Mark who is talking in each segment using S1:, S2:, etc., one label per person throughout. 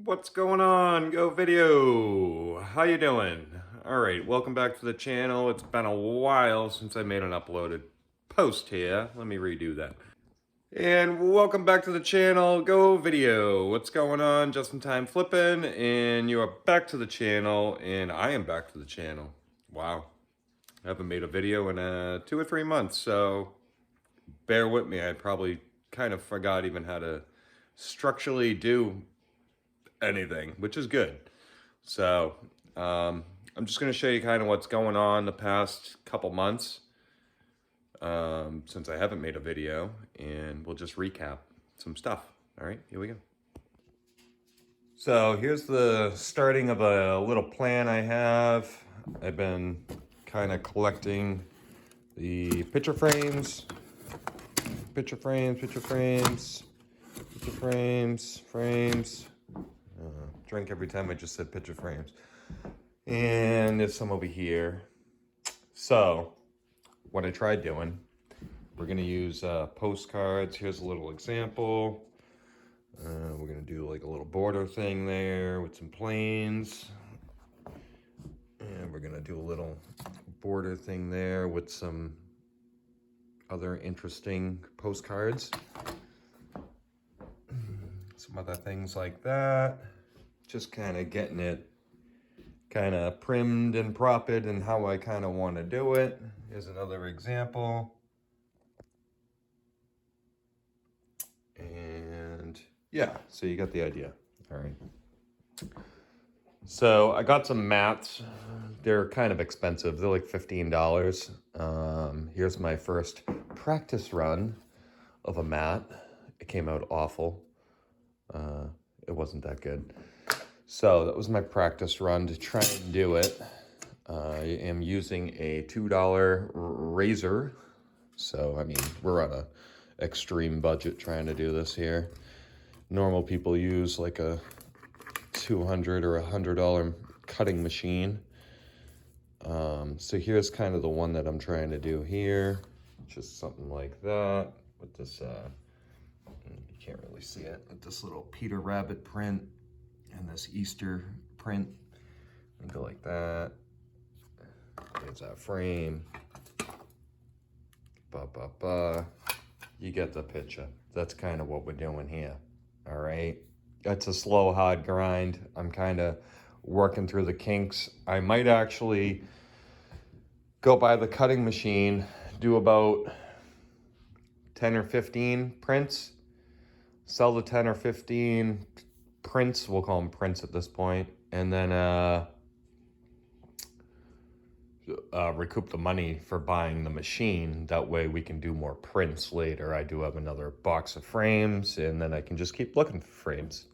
S1: What's going on? Go Video. How you doing? All right, welcome back to the channel. It's been a while since I made an uploaded post here. Let me redo that. And welcome back to the channel. Go Video. What's going on? Just in time flipping, and you are back to the channel, and I am back to the channel. Wow, I haven't made a video in 2 or 3 months, so bear with me. I probably kind of forgot even how to structurally do anything, which is good. So I'm just going to show you kind of what's going on the past couple months since I haven't made a video, and we'll just recap some stuff. All right, here we go. So here's the starting of a little plan I have. I've been kind of collecting the picture frames, frames. Drink every time I just said picture frames. And there's some over here. So what I tried doing, we're gonna use postcards. Here's a little example. We're gonna do like a little border thing there with some planes. And we're gonna do a little border thing there with some other interesting postcards. Some other things like that. Just kind of getting it kind of primmed and propped and how I kind of want to do it. Here's another example. And yeah, so you got the idea. All right. So I got some mats. They're kind of expensive. They're like $15. Here's my first practice run of a mat. It came out awful. It wasn't that good. So that was my practice run to try and do it. I am using a $2 razor. So, I mean, we're on a extreme budget trying to do this here. Normal people use like a $200 or $100 cutting machine. So here's kind of the one that I'm trying to do here. Just something like that with this, you can't really see it, with this little Peter Rabbit print and this Easter print. And go like that. There's that frame. You get the picture. That's kind of what we're doing here. All right. It's a slow, hard grind. I'm kind of working through the kinks. I might actually go buy the cutting machine, do about 10 or 15 prints, sell the 10 or 15 prints, we'll call them prints at this point, and then recoup the money for buying the machine. That way we can do more prints later. I do have another box of frames, and then I can just keep looking for frames.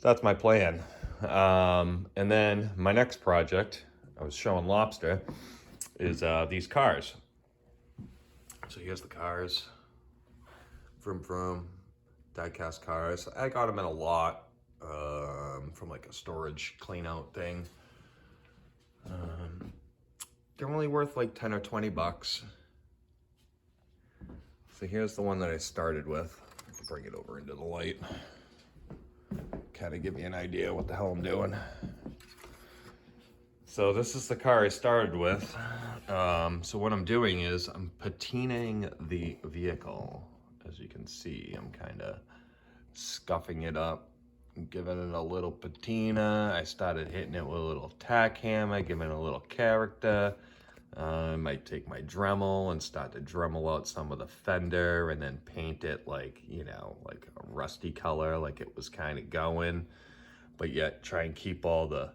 S1: That's my plan. And then my next project, I was showing Lobster, is these cars. So here's the cars. Vroom vroom. Die-cast cars. I got them in a lot from like a storage clean out thing. They're only worth like 10 or 20 bucks. So here's the one that I started with. Bring it over into the light. Kind of give you an idea what the hell I'm doing. So this is the car I started with. So what I'm doing is I'm patinaing the vehicle. As you can see, I'm kind of scuffing it up, giving it a little patina. I started hitting it with a little tack hammer, giving it a little character. I might take my Dremel and start to Dremel out some of the fender and then paint it like, you know, like a rusty color, like it was kind of going, but yet try and keep all the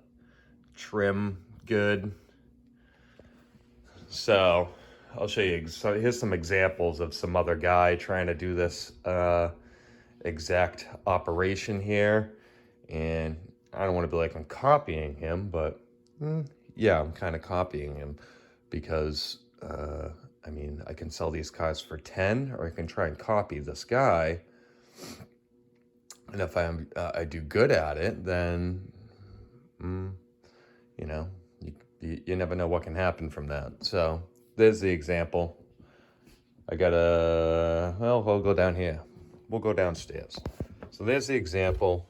S1: trim good. So I'll show you, so here's some examples of some other guy trying to do this exact operation here. And I don't want to be like I'm copying him, but yeah, I'm kind of copying him because I mean, I can sell these cars for 10, or I can try and copy this guy. And if I do good at it, then you know, you never know what can happen from that. So there's the example. I gotta, well, we'll go down here. We'll go downstairs. So there's the example.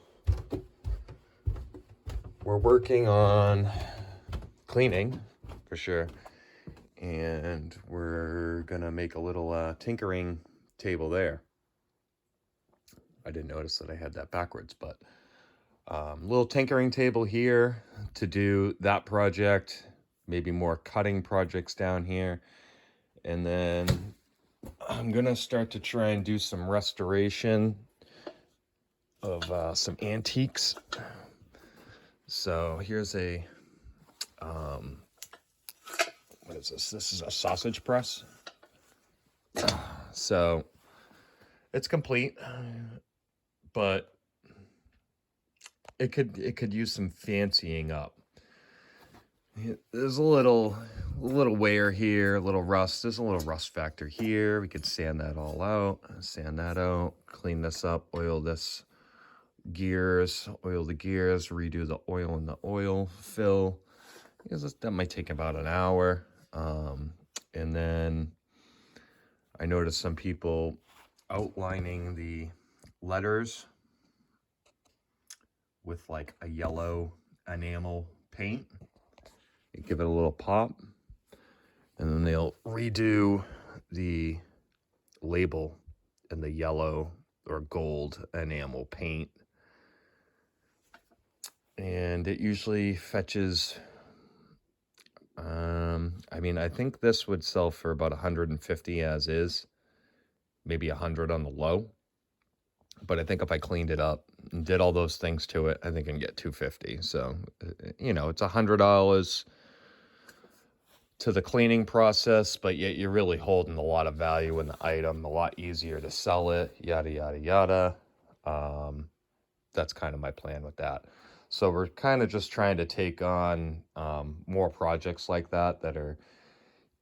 S1: we're working on cleaning for sure. And we're gonna make a little tinkering table there. I didn't notice that I had that backwards, but little tinkering table here to do that project, maybe more cutting projects down here. And then I'm gonna start to try and do some restoration of some antiques. So here's a, what is this? This is a sausage press. So it's complete, but it could use some fancying up. There's a little wear here, a little rust. There's a little rust factor here. We could sand that all out, clean this up, oil this gears, oil the gears, redo the oil in the oil fill. Because that might take about an hour. And then I noticed some people outlining the letters with like a yellow enamel paint. You give it a little pop, and then they'll redo the label in the yellow or gold enamel paint. And it usually fetches, I mean, I think this would sell for about 150 as is, maybe 100 on the low. But I think if I cleaned it up and did all those things to it, I think I can get 250. So, you know, it's $100 to the cleaning process, but yet you're really holding a lot of value in the item, a lot easier to sell it, yada, yada, yada. That's kind of my plan with that. So we're kind of just trying to take on more projects like that are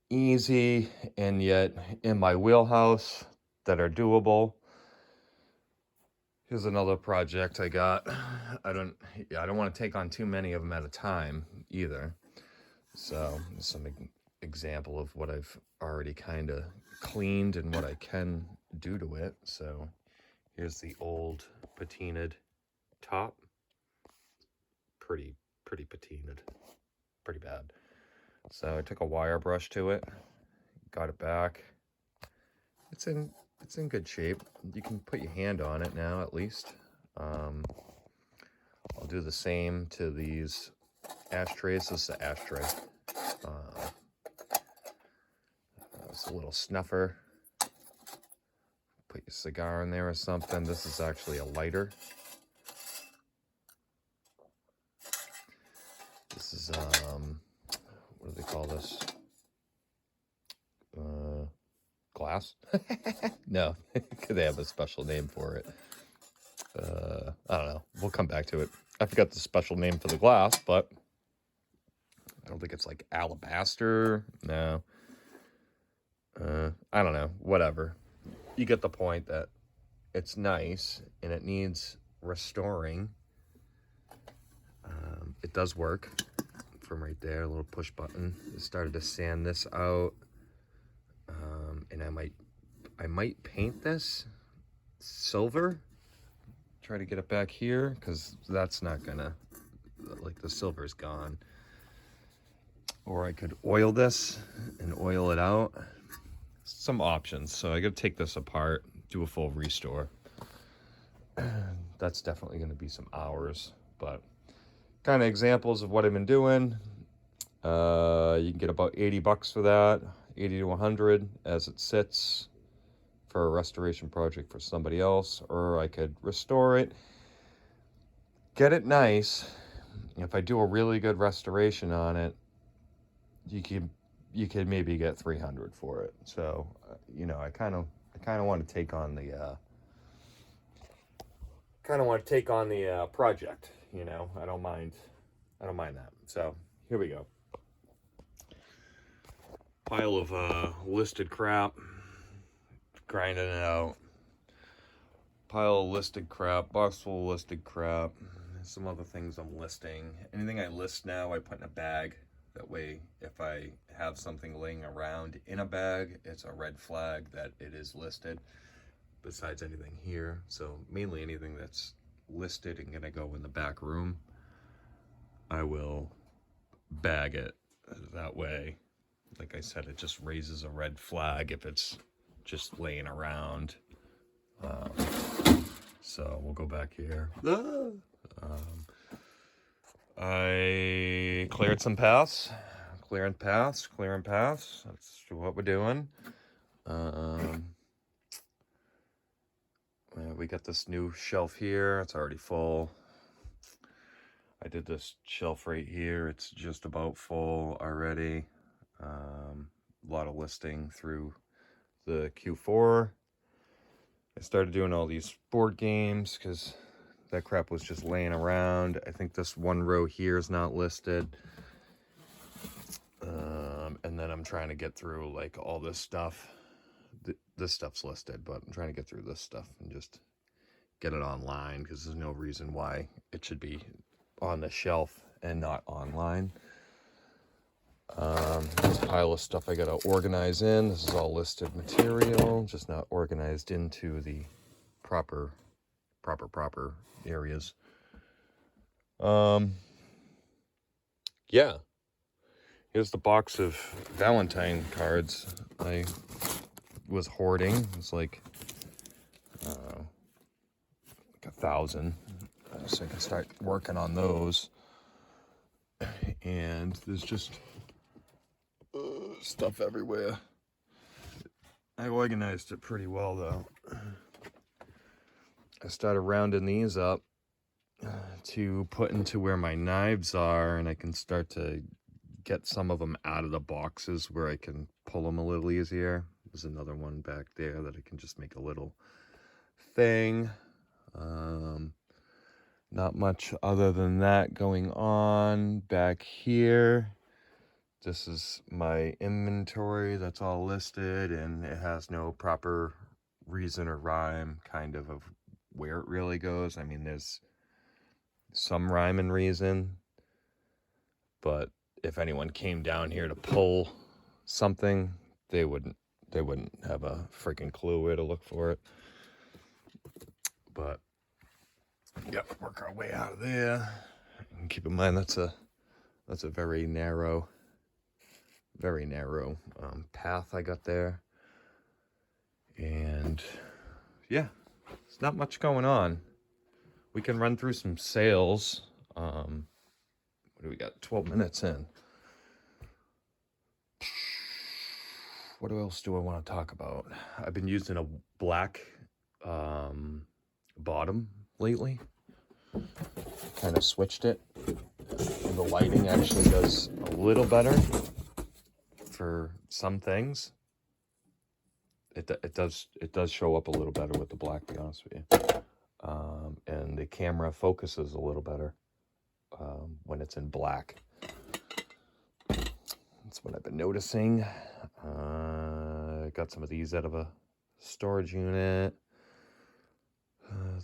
S1: easy and yet in my wheelhouse that are doable. Here's another project I got. I don't want to take on too many of them at a time either. So some example of what I've already kind of cleaned and what I can do to it. So here's the old patinaed top. Pretty patinaed, pretty bad. So I took a wire brush to it, got it back. It's in good shape. You can put your hand on it now, at least. I'll do the same to these ashtrays. This is an ashtray. It's a little snuffer. Put your cigar in there or something. This is actually a lighter. This is, what do they call this? Glass? No, they have a special name for it. I don't know. We'll come back to it. I forgot the special name for the glass, but I don't think it's like alabaster. No. I don't know. Whatever. You get the point that it's nice and it needs restoring. It does work from right there. A little push button. I started to sand this out. And I might paint this silver. Try to get it back here because that's not gonna, like, the silver's gone. Or I could oil this and oil it out. Some options. So I gotta take this apart, do a full restore. That's definitely gonna be some hours, but kind of examples of what I've been doing. You can get about $80 for that, 80 to 100 as it sits for a restoration project for somebody else, or I could restore it, get it nice. If I do a really good restoration on it, you could maybe get 300 for it. So, you know, I kind of want to take on the project. You know, I don't mind that. So here we go. Pile of listed crap, grinding it out. Pile of listed crap, box full of listed crap. Some other things I'm listing. Anything I list now, I put in a bag. That way, if I have something laying around in a bag, it's a red flag that it is listed. Besides anything here, so mainly anything that's listed and gonna go in the back room. I will bag it that way. Like I said, it just raises a red flag if it's just laying around. So we'll go back here. I cleared some paths. Clearing paths. That's what we're doing. We got this new shelf here. It's already full. I did this shelf right here. It's just about full already. A lot of listing through the Q4. I started doing all these board games because that crap was just laying around. I think this one row here is not listed. And then I'm trying to get through like all this stuff. This stuff's listed, but I'm trying to get through this stuff and just get it online because there's no reason why it should be on the shelf and not online. This pile of stuff I gotta organize in. This is all listed material, just not organized into the proper areas. Yeah. Here's the box of Valentine cards I was hoarding. It's like 1,000, so I can start working on those. And there's just stuff everywhere. I organized it pretty well though. I started rounding these up to put into where my knives are, and I can start to get some of them out of the boxes where I can pull them a little easier. There's another one back there that I can just make a little thing. Not much other than that going on back here. This is my inventory that's all listed, and it has no proper reason or rhyme kind of where it really goes. I mean, there's some rhyme and reason, but if anyone came down here to pull something, they wouldn't have a freaking clue where to look for it. But yeah, work our way out of there. And keep in mind that's a very narrow path I got there. And yeah, there's not much going on. We can run through some sales. What do we got? 12 minutes in. What else do I want to talk about? I've been using a black bottom lately. Kind of switched it. And the lighting actually does a little better for some things. It does show up a little better with the black, to be honest with you. And the camera focuses a little better when it's in black. That's what I've been noticing. I got some of these out of a storage unit.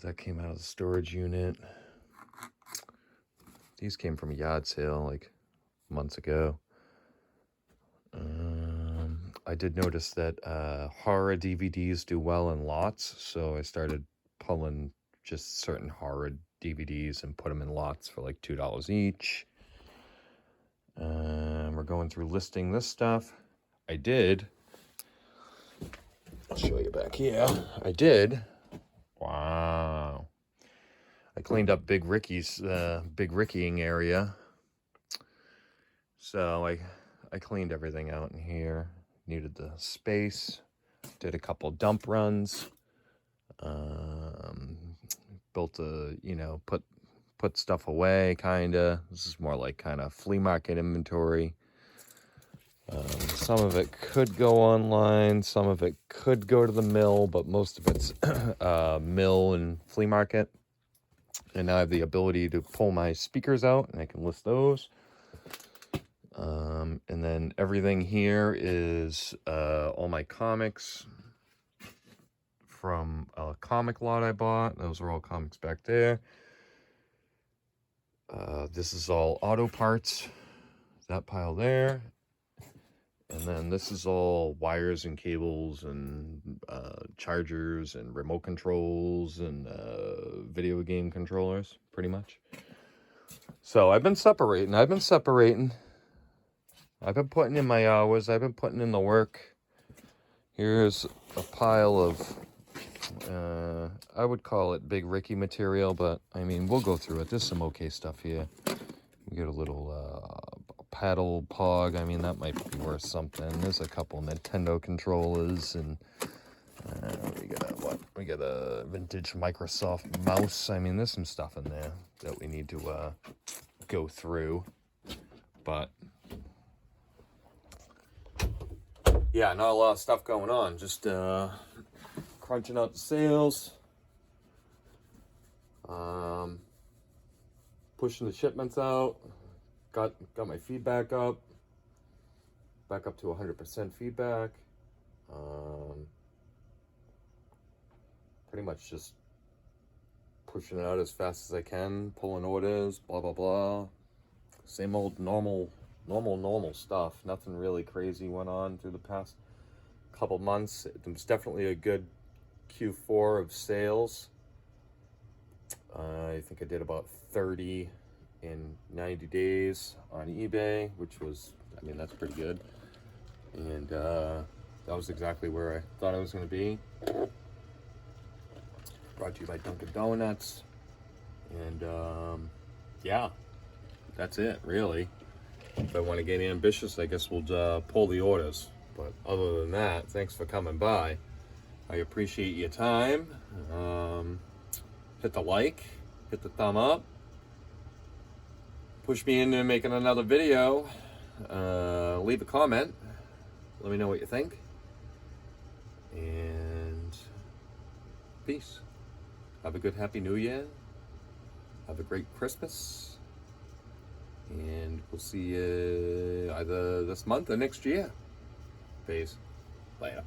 S1: That came out of the storage unit. These came from a yard sale like months ago. I did notice that horror DVDs do well in lots, so I started pulling just certain horror DVDs and put them in lots for like $2 each. We're going through listing this stuff. I'll show you back here. Wow. I cleaned up Big Ricky's Big Rickying area. So I cleaned everything out in here. Needed the space. Did a couple dump runs. Built put stuff away, kinda. This is more like kind of flea market inventory. Some of it could go online, some of it could go to the mill, but most of it's mill and flea market. And now I have the ability to pull my speakers out, and I can list those. And then everything here is all my comics from a comic lot I bought. Those are all comics back there. This is all auto parts, that pile there. And then this is all wires and cables and chargers and remote controls and video game controllers, pretty much. So I've been separating. I've been putting in my hours. I've been putting in the work. Here's a pile of, I would call it Big Ricky material, but I mean, we'll go through it. There's some okay stuff here. We get a little paddle pog. I mean, that might be worth something. There's a couple Nintendo controllers, and we got a vintage Microsoft mouse. I mean, there's some stuff in there that we need to go through. But yeah, not a lot of stuff going on. Just crunching out the sales, pushing the shipments out. Got my feedback back up to 100% feedback. Pretty much just pushing it out as fast as I can, pulling orders, blah blah blah. Same old normal stuff. Nothing really crazy went on through the past couple months. It was definitely a good Q4 of sales. I think I did about 30 in 90 days on eBay, which was, I mean, that's pretty good. And that was exactly where I thought I was going to be. Brought to you by Dunkin' Donuts. And yeah, that's it, really. If I want to get ambitious, I guess we'll pull the orders. But other than that, thanks for coming by. I appreciate your time. Hit the like, hit the thumb up. Push me into making another video. Leave a comment. Let me know what you think. And peace. Have a good Happy New Year. Have a great Christmas. And we'll see you either this month or next year. Peace. Later.